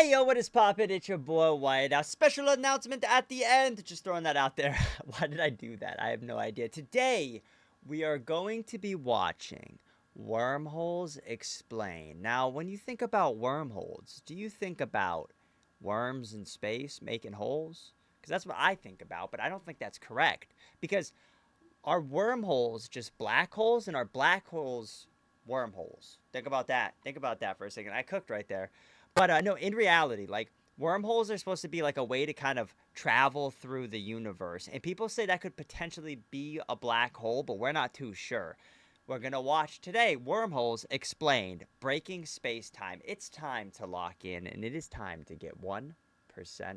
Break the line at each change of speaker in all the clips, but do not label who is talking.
Hey yo, what is poppin'? It's your boy Whiteout. Special announcement at the end. Just throwing that out there. Why did I do that? I have no idea. Today, we are going to be watching Wormholes Explain. Now, when you think about wormholes, do you think about worms in space making holes? Because that's what I think about, but I don't think that's correct. Because are wormholes just black holes, and are black holes wormholes? Think about that. Think about that for a second. I cooked right there. But no, in reality, like wormholes are supposed to be like a way to kind of travel through the universe. And people say that could potentially be a black hole, but we're not too sure. We're going to watch today Wormholes Explained, Breaking Space Time. It's time to lock in, and it is time to get 1%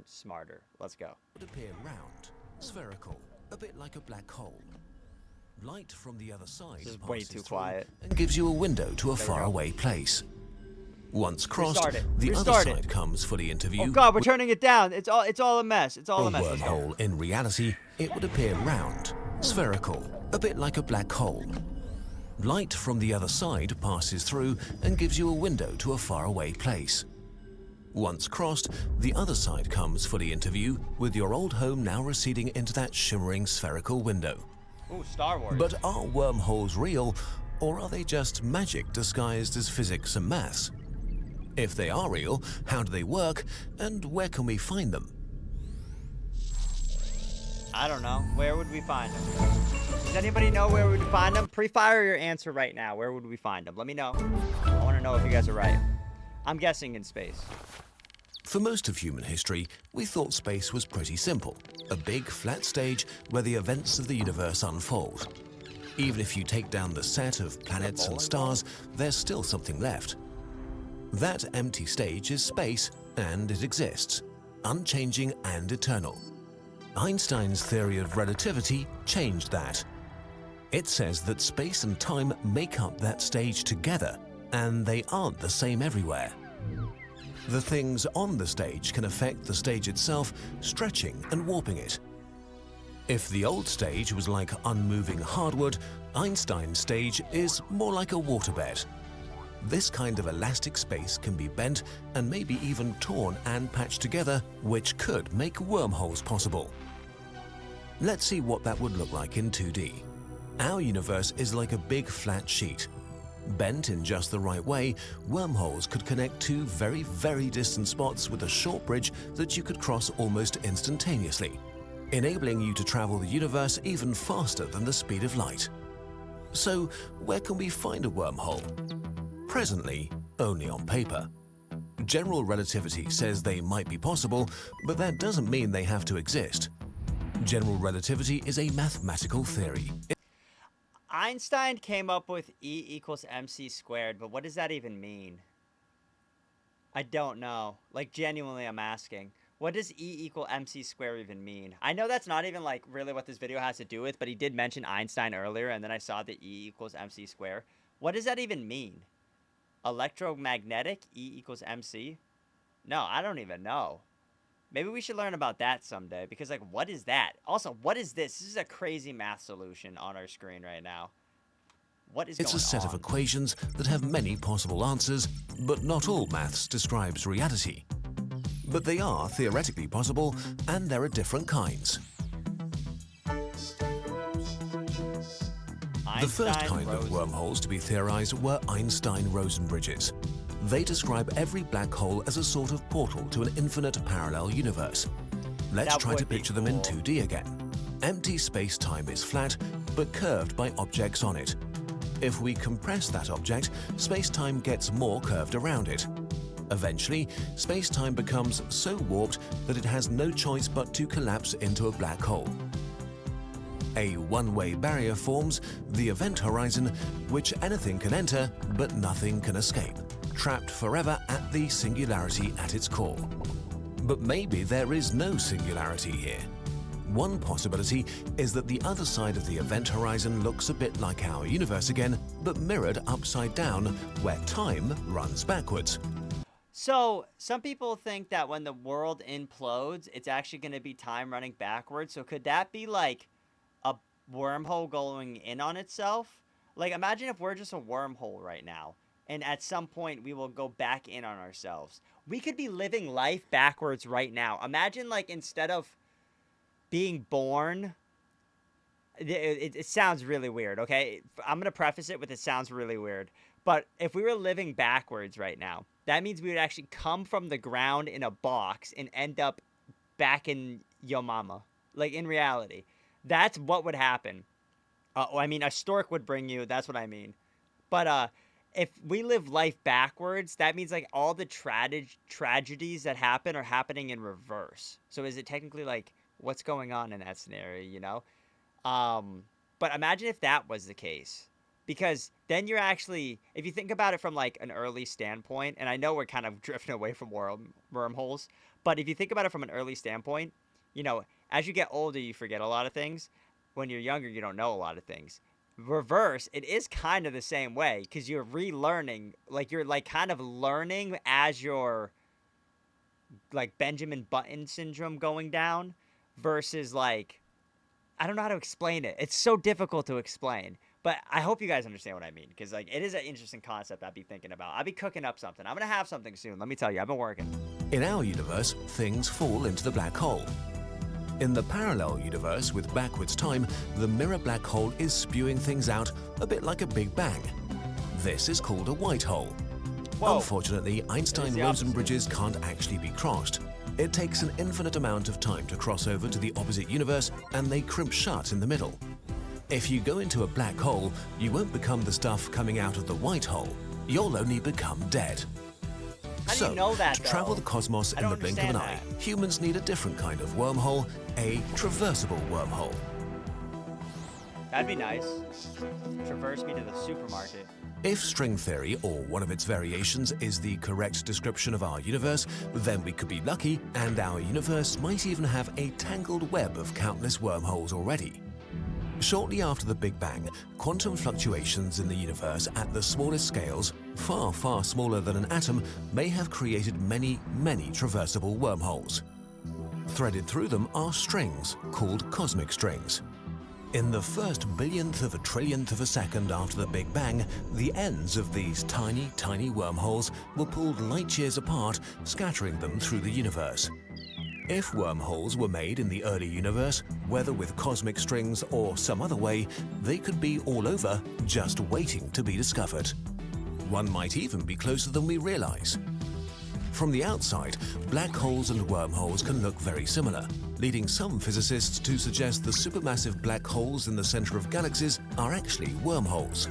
smarter. Let's go.
Would appear round, spherical, a bit like a black hole. Light from the other side
This is way
passes
too
through
quiet.
and gives you a window to a
There we go.
faraway place. Once crossed,
Restart it.
the
Restart
other
it.
side comes fully into view.
Oh god, we're turning it down. It's all a mess. It's all
A
a mess. Let's go.
wormhole, in reality, it would appear round, spherical, a bit like a black hole. Light from the other side passes through and gives you a window to a faraway place. Once crossed, the other side comes fully into view, with your old home now receding into that shimmering spherical window.
Ooh, Star Wars.
But are wormholes real, or are they just magic disguised as physics and maths? If they are real, how do they work, and where can we find them?
I don't know. Where would we find them? Does anybody know where we would find them? Pre-fire your answer right now. Where would we find them? Let me know. I want to know if you guys are right. I'm guessing in space.
For most of human history, we thought space was pretty simple. A big, flat stage where the events of the universe unfold. Even if you take down the set of planets and stars, there's still something left. That empty stage is space, and it exists, unchanging and eternal. Einstein's theory of relativity changed that. It says that space and time make up that stage together, and they aren't the same everywhere. The things on the stage can affect the stage itself, stretching and warping it. If the old stage was like unmoving hardwood, Einstein's stage is more like a waterbed. This kind of elastic space can be bent and maybe even torn and patched together, which could make wormholes possible. Let's see what that would look like in 2D. Our universe is like a big flat sheet. Bent in just the right way, wormholes could connect two very, very distant spots with a short bridge that you could cross almost instantaneously, enabling you to travel the universe even faster than the speed of light. So, where can we find a wormhole? Presently, only on paper. General relativity says they might be possible, but that doesn't mean they have to exist. General relativity is a mathematical theory.
Einstein came up with E equals mc squared, but what does that even mean? I don't know. Like, genuinely, I'm asking. What does E equal mc squared even mean? I know that's not even, like, really what this video has to do with, but he did mention Einstein earlier, and then I saw the E equals mc squared. What does that even mean? Electromagnetic E equals mc? No, I don't even know. Maybe we should learn about that someday, because, like, what is that? Also, what is this? This is a crazy math solution on our screen right now. What is going on?
It's a set of equations that have many possible answers, but not all maths describes reality. But they are theoretically possible, and there are different kinds. The first kind of wormholes to be theorized were Einstein-Rosen bridges. They describe every black hole as a sort of portal to an infinite parallel universe. Let's try to picture them in 2D again. Empty space-time is flat, but curved by objects on it. If we compress that object, space-time gets more curved around it. Eventually, space-time becomes so warped that it has no choice but to collapse into a black hole. A one-way barrier forms, the event horizon, which anything can enter, but nothing can escape, trapped forever at the singularity at its core. But maybe there is no singularity here. One possibility is that the other side of the event horizon looks a bit like our universe again, but mirrored upside down, where time runs backwards.
So, some people think that when the world implodes, it's actually going to be time running backwards. So, could that be like a wormhole going in on itself? Like, imagine if we're just a wormhole right now. and at some point we will go back in on ourselves. We could be living life backwards right now. Imagine, like, instead of being born, it sounds really weird, okay? I'm going to preface it with it sounds really weird. But if we were living backwards right now, that means we would actually come from the ground in a box and end up back in yo mama. Like, in reality. That's what would happen. I mean, a stork would bring you. That's what I mean. But if we live life backwards, that means like all the tragedies that happen are happening in reverse. So is it technically like what's going on in that scenario? You know. But imagine if that was the case, because then you're actually, if you think about it from like an early standpoint, and I know we're kind of drifting away from wormholes, but if you think about it from an early standpoint, you know, as you get older, you forget a lot of things. When you're younger, you don't know a lot of things. Reverse, it is kind of the same way because you're relearning, like you're like kind of learning as you're like Benjamin Button syndrome going down versus like I don't know how to explain it. It's so difficult to explain. But I hope you guys understand what I mean, because like it is an interesting concept I'd be thinking about. I'd be cooking up something. I'm gonna have something soon. Let me tell you, I've been working.
In our universe, things fall into the black hole. In the parallel universe with backwards time, the mirror black hole is spewing things out a bit like a Big Bang. This is called a white hole.
Whoa.
Unfortunately, Einstein-Rosen bridges can't actually be crossed. It takes an infinite amount of time to cross over to the opposite universe, and they crimp shut in the middle. If you go into a black hole, you won't become the stuff coming out of the white hole. You'll only become dead.
How do you know that,
to travel
though?
the cosmos in the blink of an eye, humans need a different kind of wormhole, a traversable wormhole.
That'd be nice. Traverse me to the supermarket.
If string theory, or one of its variations, is the correct description of our universe, then we could be lucky, and our universe might even have a tangled web of countless wormholes already. Shortly after the Big Bang, quantum fluctuations in the universe at the smallest scales, far, far smaller than an atom, may have created many, many traversable wormholes. Threaded through them are strings, called cosmic strings. In the first billionth of a trillionth of a second after the Big Bang, the ends of these tiny, tiny wormholes were pulled light years apart, scattering them through the universe. If wormholes were made in the early universe, whether with cosmic strings or some other way, they could be all over, just waiting to be discovered. One might even be closer than we realize. From the outside, black holes and wormholes can look very similar, leading some physicists to suggest the supermassive black holes in the center of galaxies are actually wormholes.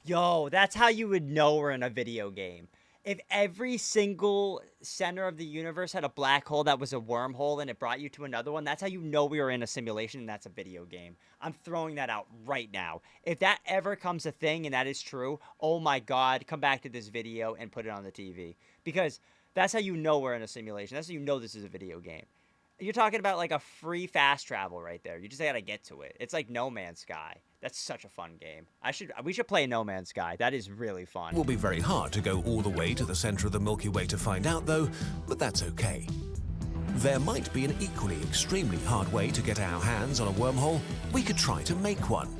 Yo, that's how you would know we're in a video game. If every single center of the universe had a black hole that was a wormhole and it brought you to another one, that's how you know we were in a simulation and that's a video game. I'm throwing that out right now. If that ever comes a thing and that is true, oh my God, come back to this video and put it on the TV. Because that's how you know we're in a simulation. That's how you know this is a video game. You're talking about like a free fast travel right there. You just gotta get to it. It's like No Man's Sky. That's such a fun game. We should play No Man's Sky. That is really fun.
It will be very hard to go all the way to the center of the Milky Way to find out though, but that's okay. There might be an equally extremely hard way to get our hands on a wormhole. We could try to make one.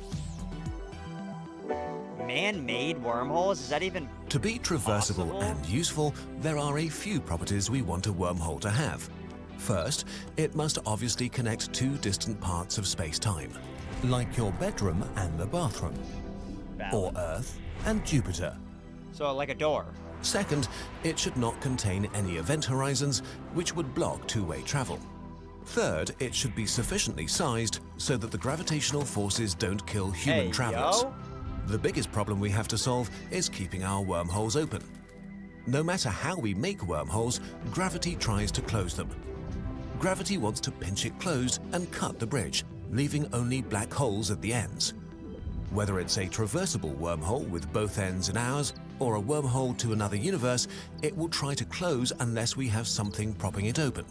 Man-made wormholes? Is that even
To be traversable
possible?
and useful, there are a few properties we want a wormhole to have. First, it must obviously connect two distant parts of space-time, like your bedroom and the bathroom, or Earth and Jupiter.
So like a door.
Second, it should not contain any event horizons which would block two-way travel. Third, it should be sufficiently sized so that the gravitational forces don't kill human travelers.
Yo.
The biggest problem we have to solve is keeping our wormholes open. No matter how we make wormholes, gravity tries to close them. Gravity wants to pinch it closed and cut the bridge, leaving only black holes at the ends. Whether it's a traversable wormhole with both ends in ours, or a wormhole to another universe, it will try to close unless we have something propping it open.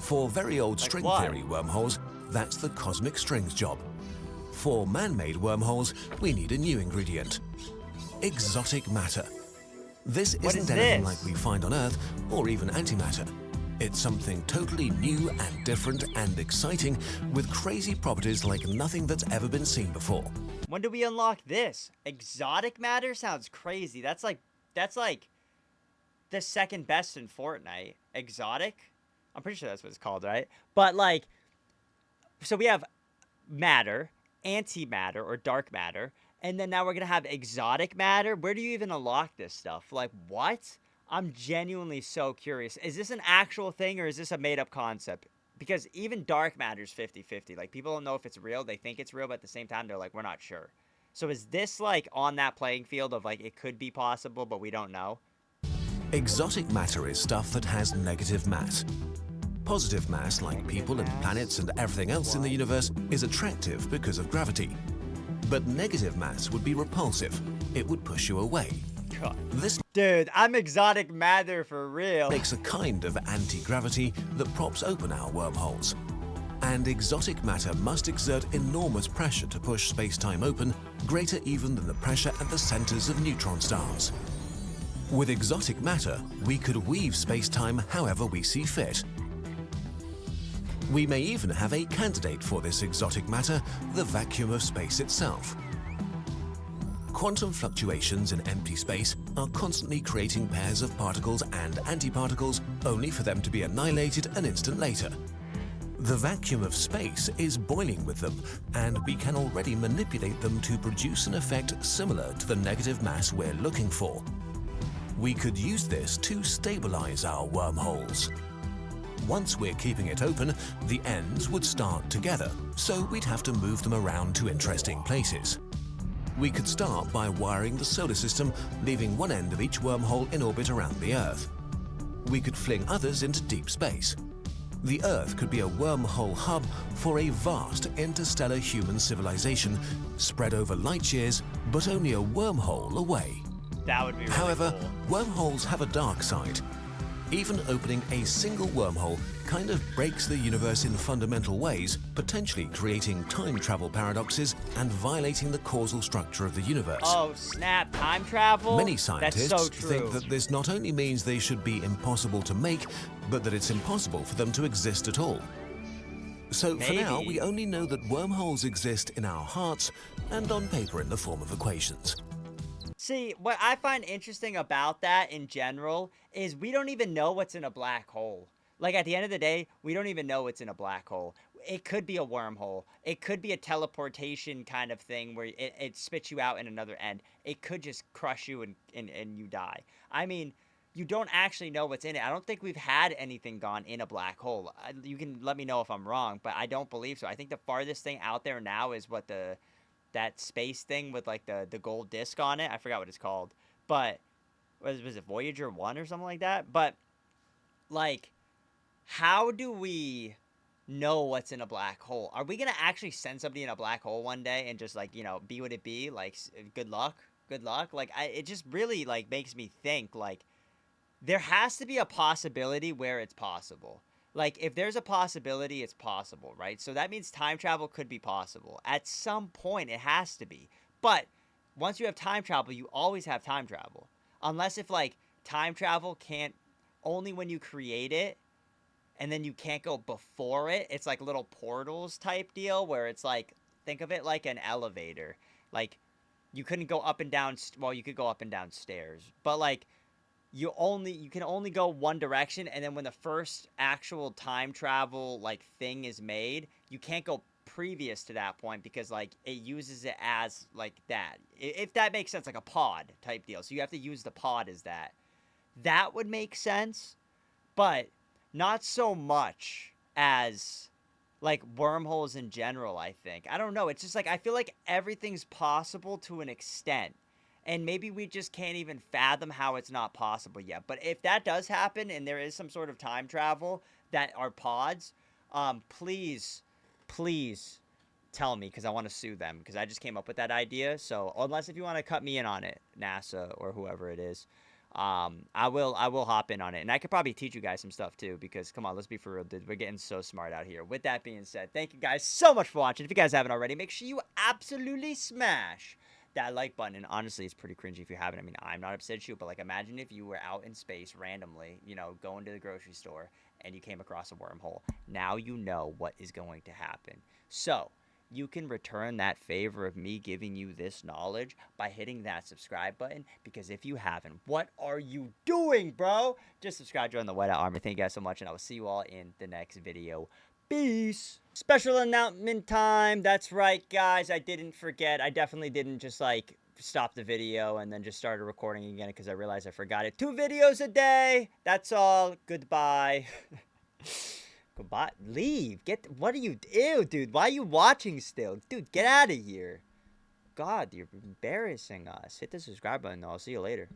For very old string theory wormholes, that's the cosmic strings job. For man-made wormholes, we need a new ingredient: exotic matter. This isn't anything like we find on Earth, or even antimatter. It's something totally new and different and exciting, with crazy properties like nothing that's ever been seen before.
When do we unlock this? Exotic matter sounds crazy. That's like the second best in Fortnite. Exotic? I'm pretty sure that's what it's called, right? But like, so we have matter, antimatter or dark matter, and then now we're gonna have exotic matter. Where do you even unlock this stuff? Like, what? I'm genuinely so curious. Is this an actual thing or is this a made up concept? Because even dark matter is 50-50. Like, people don't know if it's real. They think it's real, but at the same time, they're like, we're not sure. So is this like on that playing field of like it could be possible, but we don't know?
Exotic matter is stuff that has negative mass. Positive mass, like people and planets and everything else in the universe, is attractive because of gravity. But negative mass would be repulsive. It would push you away.
God.
This
Dude, I'm exotic matter for real.
makes a kind of anti-gravity that props open our wormholes. And exotic matter must exert enormous pressure to push space-time open, greater even than the pressure at the centers of neutron stars. With exotic matter, we could weave space-time however we see fit. We may even have a candidate for this exotic matter, the vacuum of space itself. Quantum fluctuations in empty space are constantly creating pairs of particles and antiparticles, only for them to be annihilated an instant later. The vacuum of space is boiling with them, and we can already manipulate them to produce an effect similar to the negative mass we're looking for. We could use this to stabilize our wormholes. Once we're keeping it open, the ends would start together, so we'd have to move them around to interesting places. We could start by wiring the solar system, leaving one end of each wormhole in orbit around the Earth. We could fling others into deep space. The Earth could be a wormhole hub for a vast interstellar human civilization spread over light years, but only a wormhole away.
That would be really
However,
cool.
wormholes have a dark side. Even opening a single wormhole kind of breaks the universe in fundamental ways, potentially creating time travel paradoxes and violating the causal structure of the universe.
Oh, snap. Time travel?
Many scientists
That's so true.
think that this not only means they should be impossible to make, but that it's impossible for them to exist at all. So for now,
Maybe.
we only know that wormholes exist in our hearts and on paper in the form of equations.
See, what I find interesting about that in general is we don't even know what's in a black hole. Like, at the end of the day, we don't even know what's in a black hole. It could be a wormhole. It could be a teleportation kind of thing where it spits you out in another end. It could just crush you and you die. I mean, you don't actually know what's in it. I don't think we've had anything gone in a black hole. You can let me know if I'm wrong, but I don't believe so. I think the farthest thing out there now is what that space thing with like the gold disc on it. I forgot what it's called, but was it Voyager 1 or something like that? But like, how do we know what's in a black hole? Are we gonna actually send somebody in a black hole one day and just like, be what it be? Like, good luck, good luck. Like, it just really like makes me think like there has to be a possibility where it's possible. Like, if there's a possibility, it's possible, right? So that means time travel could be possible. At some point, it has to be. But once you have time travel, you always have time travel. Unless if, like, time travel can't, only when you create it, and then you can't go before it. It's like little portals type deal where it's like, think of it like an elevator. Like, you couldn't go up and down, well, you could go up and down stairs. But, like, you can only go one direction, and then when the first actual time travel like thing is made, you can't go previous to that point because like it uses it as like that, if that makes sense, like a pod type deal. So you have to use the pod as that would make sense, but not so much as like wormholes in general. I think, I don't know, it's just like I feel like everything's possible to an extent. And maybe we just can't even fathom how it's not possible yet. But if that does happen and there is some sort of time travel that are pods, please tell me, because I want to sue them, because I just came up with that idea. So unless if you want to cut me in on it, NASA or whoever it is, I will hop in on it. And I could probably teach you guys some stuff too, because come on, let's be for real, dude. We're getting so smart out here. With that being said, thank you guys so much for watching. If you guys haven't already, make sure you absolutely smash that like button. And honestly, it's pretty cringy if you haven't. I mean, I'm not upset at you, but like, imagine if you were out in space randomly, going to the grocery store and you came across a wormhole. Now you know what is going to happen. So you can return that favor of me giving you this knowledge by hitting that subscribe button. Because if you haven't, what are you doing, bro? Just subscribe, join the Whiteout Army. Thank you guys so much, and I will see you all in the next video. Peace. Special announcement time. That's right, guys. I didn't forget. I definitely didn't just like stop the video and then just started recording again because I realized I forgot it. 2 videos a day. That's all. Goodbye. Goodbye. Leave. What are you? Ew, dude. Why are you watching still? Dude, get out of here. God, you're embarrassing us. Hit the subscribe button. I'll see you later.